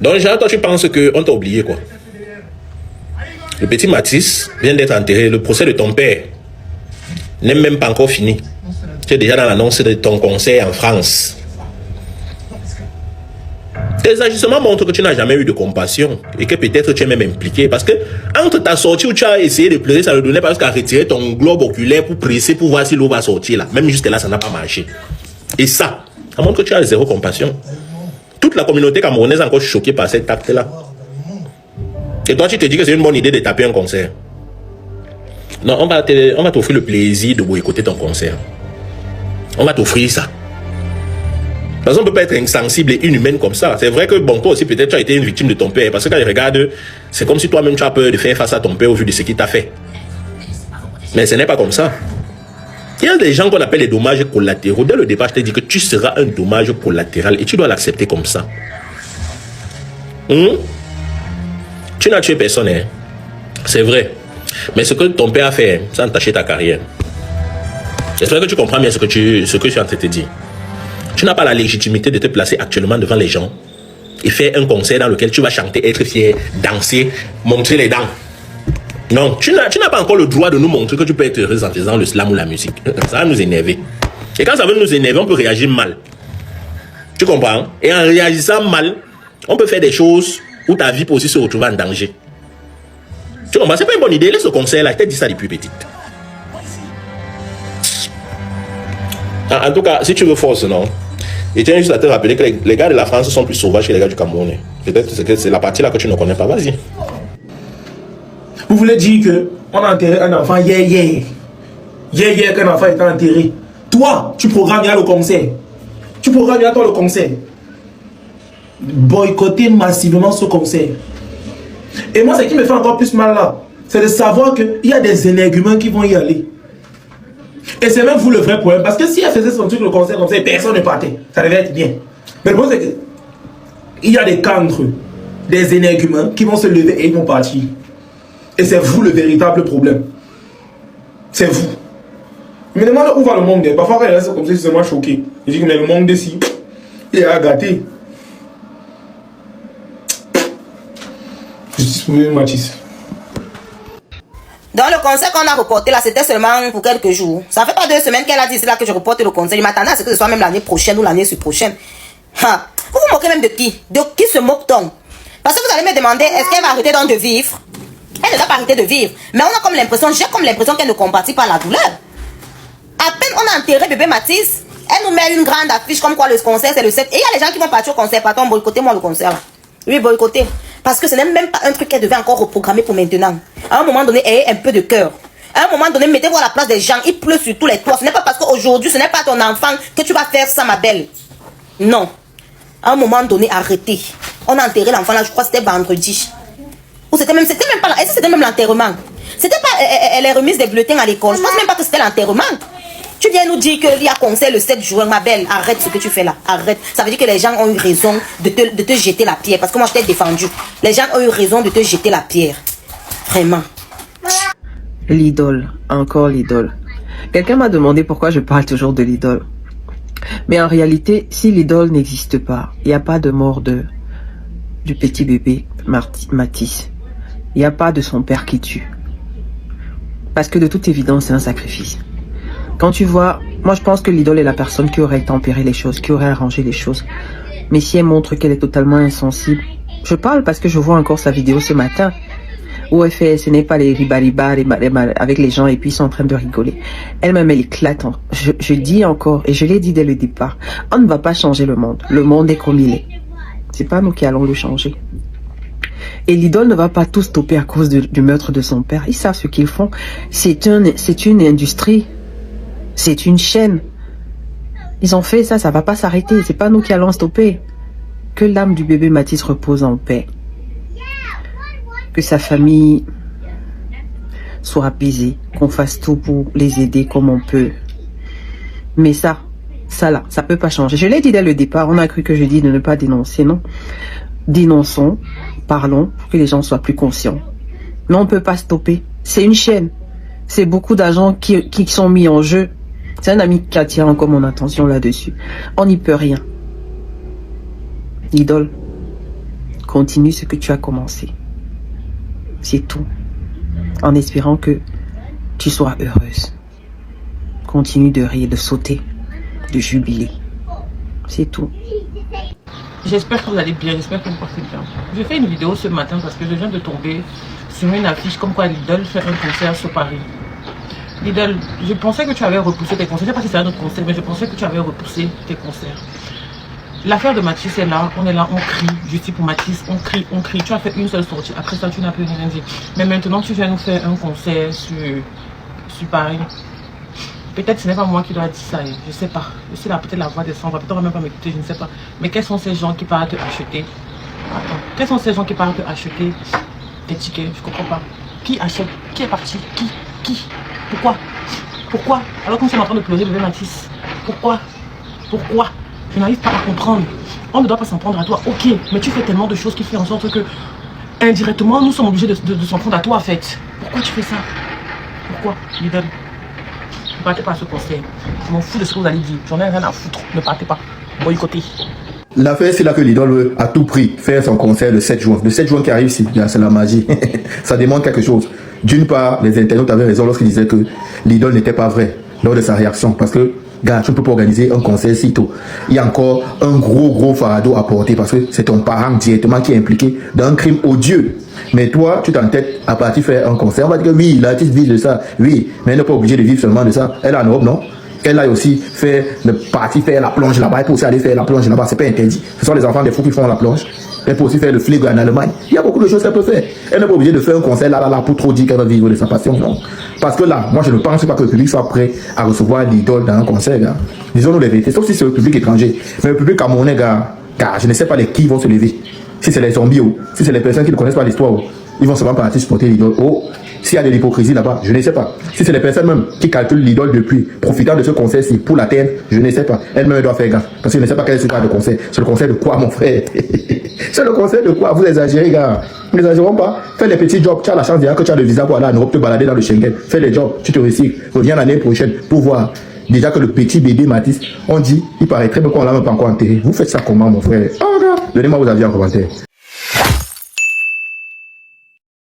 Donc, genre, toi, tu penses qu'on t'a oublié, quoi. Le petit Mathis vient d'être enterré. Le procès de ton père n'est même pas encore fini. Tu es déjà dans l'annonce de ton concert en France. Tes agissements montrent que tu n'as jamais eu de compassion et que peut-être tu es même impliqué. Parce que entre ta sortie où tu as essayé de pleurer, ça ne donnait pas jusqu'à retirer ton globe oculaire pour presser pour voir si l'eau va sortir là. Même jusque là, ça n'a pas marché. Et ça montre que tu as zéro compassion. Toute la communauté camerounaise est encore choquée par cet acte-là. Et toi, tu te dis que c'est une bonne idée de taper un concert. Non, on va t'offrir le plaisir de boycotter ton concert. On va t'offrir ça. Parce qu'on ne peut pas être insensible et inhumaine comme ça. C'est vrai que, bon, toi aussi, peut-être tu as été une victime de ton père. Parce que quand je regarde, c'est comme si toi-même tu as peur de faire face à ton père au vu de ce qu'il t'a fait. Mais ce n'est pas comme ça. Il y a des gens qu'on appelle les dommages collatéraux. Dès le départ, je t'ai dit que tu seras un dommage collatéral et tu dois l'accepter comme ça. Tu n'as tué personne, hein? C'est vrai. Mais ce que ton père a fait, ça a entaché ta carrière. J'espère que tu comprends bien ce que je suis en train de te dire. Tu n'as pas la légitimité de te placer actuellement devant les gens et faire un concert dans lequel tu vas chanter, être fier, danser, montrer les dents. Non, tu n'as pas encore le droit de nous montrer que tu peux être heureuse en faisant le slam ou la musique. Ça va nous énerver. Et quand ça veut nous énerver, on peut réagir mal. Tu comprends? Et en réagissant mal, on peut faire des choses où ta vie peut aussi se retrouver en danger. Tu comprends? C'est pas une bonne idée. Laisse ce concert-là. Je t'ai dit ça depuis petite. En tout cas, si tu veux force, non? Et tiens juste à te rappeler que les gars de la France sont plus sauvages que les gars du Cameroun. Peut-être que c'est la partie là que tu ne connais pas. Vas-y. Vous voulez dire que on a enterré un enfant hier qu'un enfant était enterré. Toi, tu programmes le concert. Tu programmes toi le concert. Boycotter massivement ce concert. Et moi, ce qui me fait encore plus mal là, c'est de savoir qu'il y a des énerguments qui vont y aller. Et c'est même vous le vrai problème. Parce que si elle faisait son truc, le concert comme ça, personne ne partait. Ça devait être bien. Mais le problème, c'est qu'il y a des cancres, des énerguments qui vont se lever et ils vont partir. Et c'est vous le véritable problème. C'est vous. Je me demande où va le monde. Parfois, quand il reste comme ça, je suis vraiment choqué. Je dis que le monde d'ici, il est à gâter. Justice pour Mathis. Dans le concert qu'on a reporté là, c'était seulement pour quelques jours. Ça fait pas 2 semaines qu'elle a dit là que je reporte le concert. Il m'attendait à ce que ce soit même l'année prochaine ou l'année prochaine. Vous vous moquez même de qui? De qui se moque-t-on? Parce que vous allez me demander, est-ce qu'elle va arrêter donc de vivre? Elle ne doit pas arrêter de vivre. Mais on a comme l'impression, j'ai comme l'impression qu'elle ne compatit pas la douleur. À peine on a enterré bébé Mathis, elle nous met une grande affiche comme quoi le concert c'est le 7. Et il y a les gens qui vont partir au concert. Pardon, boycottez-moi le concert là. Oui, boycotter. Parce que ce n'est même pas un truc qu'elle devait encore reprogrammer pour maintenant. À un moment donné, ayez un peu de cœur. À un moment donné, mettez-vous à la place des gens. Il pleut sur tous les toits. Ce n'est pas parce qu'aujourd'hui, ce n'est pas ton enfant que tu vas faire ça, ma belle. Non. À un moment donné, arrêtez. On a enterré l'enfant là, je crois que c'était vendredi. Ou c'était même pas là. Est-ce que c'était même l'enterrement? C'était pas les remises des bulletins à l'école. Je pense même pas que c'était l'enterrement. Tu viens nous dire qu'il y a concert le 7 juin, ma belle. Arrête ce que tu fais là. Arrête. Ça veut dire que les gens ont eu raison de te jeter la pierre. Parce que moi, je t'ai défendu. Les gens ont eu raison de te jeter la pierre. Vraiment. L'idole. Encore l'idole. Quelqu'un m'a demandé pourquoi je parle toujours de l'idole. Mais en réalité, si l'idole n'existe pas, il n'y a pas de mort du petit bébé Mathis. Il n'y a pas de son père qui tue. Parce que de toute évidence, c'est un sacrifice. Quand tu vois, moi je pense que l'idole est la personne qui aurait tempéré les choses, qui aurait arrangé les choses. Mais si elle montre qu'elle est totalement insensible, je parle parce que je vois encore sa vidéo ce matin, où elle fait, ce n'est pas les ribariba avec les gens et puis ils sont en train de rigoler. Elle-même elle éclate. Je dis encore, et je l'ai dit dès le départ, on ne va pas changer le monde. Le monde est comme il est. C'est pas nous qui allons le changer. Et l'idole ne va pas tout stopper à cause du meurtre de son père. Ils savent ce qu'ils font. C'est une industrie. C'est une chaîne. Ils ont fait ça, ça va pas s'arrêter. C'est pas nous qui allons stopper. Que l'âme du bébé Mathis repose en paix. Que sa famille soit apaisée. Qu'on fasse tout pour les aider comme on peut. Mais ça là, ça peut pas changer. Je l'ai dit dès le départ, on a cru que je dis de ne pas dénoncer, non. Dénonçons, parlons, pour que les gens soient plus conscients. Mais on peut pas stopper. C'est une chaîne. C'est beaucoup d'argent qui sont mis en jeu. C'est un ami qui attire encore mon attention là-dessus. On n'y peut rien. L'idole, Continue ce que tu as commencé. C'est tout. En espérant que tu sois heureuse. Continue de rire, de sauter, de jubiler. C'est tout. J'espère que vous allez bien, j'espère que vous portez bien. J'ai fait une vidéo ce matin parce que je viens de tomber sur une affiche comme quoi Lidl fait un concert sur Paris. Lidl, je pensais que tu avais repoussé tes concerts. Je ne sais pas si c'est un autre concert, mais je pensais que tu avais repoussé tes concerts. L'affaire de Mathis est là, on crie, je suis pour Mathis, on crie. Tu as fait une seule sortie, après ça tu n'as plus rien dit. Mais maintenant tu viens nous faire un concert sur Paris. Peut-être ce n'est pas moi qui dois dire ça, je ne sais pas. Je suis là, peut-être la voix descend, peut-être on va même pas m'écouter, je ne sais pas. Mais quels sont ces gens qui partent te acheter? Attends, quels sont ces gens qui partent te acheter des tickets? Je ne comprends pas. Qui achète? Qui est parti? Qui? Pourquoi? Alors qu'on est en train de pleurer, bébé Mathis. Pourquoi? Je n'arrive pas à comprendre. On ne doit pas s'en prendre à toi, ok, mais tu fais tellement de choses qui font en sorte que indirectement nous sommes obligés de s'en prendre à toi en fait. Pourquoi tu fais ça? Pourquoi? Lidl, ne partez pas à ce concert. Je m'en fous de ce que vous allez dire. J'en ai rien à foutre. Ne partez pas. Boycottez. L'affaire, c'est là que Lidl veut à tout prix faire son concert le 7 juin. Le 7 juin qui arrive ici, c'est la magie. Ça démontre quelque chose. D'une part, les internautes avaient raison lorsqu'ils disaient que Lidl n'était pas vrai lors de sa réaction. Parce que, gars, tu ne peux pas organiser un concert si tôt. Il y a encore un gros fardeau à porter parce que c'est ton parent directement qui est impliqué dans un crime odieux. Mais toi, tu t'entêtes à partir faire un concert. On va dire que oui, l'artiste vit de ça. Oui, mais elle n'est pas obligée de vivre seulement de ça. Elle est en Europe, non? Elle a aussi fait la plonge là-bas. Elle peut aussi aller faire la plonge là-bas. C'est pas interdit. Ce sont les enfants des fous qui font la plonge. Elle peut aussi faire le flic en Allemagne. Il y a beaucoup de choses qu'elle peut faire. Elle n'est pas obligée de faire un concert là pour trop dire qu'elle va vivre de sa passion. Non. Parce que là, moi je ne pense pas que le public soit prêt à recevoir l'idole dans un concert, gars. Disons-nous les vérités. Sauf si c'est le public étranger. Mais le public camerounais, gars, je ne sais pas qui vont se lever. Si c'est les zombies ou si c'est les personnes qui ne connaissent pas l'histoire, ils vont seulement partir supporter l'idole. Oh, s'il y a de l'hypocrisie là-bas, je ne sais pas. Si c'est les personnes même qui calculent l'idole depuis, profitant de ce concert-ci pour l'atteindre, je ne sais pas. Elle-même doit faire gaffe. Parce que je ne sais pas quel est ce genre de concert. C'est le concert de quoi, mon frère? C'est le concert de quoi? Vous exagérez, gars. Nous n'exagérons pas. Fais les petits jobs. Tu as la chance déjà que tu as le visa pour aller en Europe te balader dans le Schengen. Fais les jobs. Tu te recycles. Reviens l'année prochaine pour voir. Déjà que le petit bébé Mathis, on dit, il paraît très bien qu'on l'a même pas encore enterré. Vous faites ça comment, mon frère? Oh, gars. Donnez-moi vos avis en commentaire.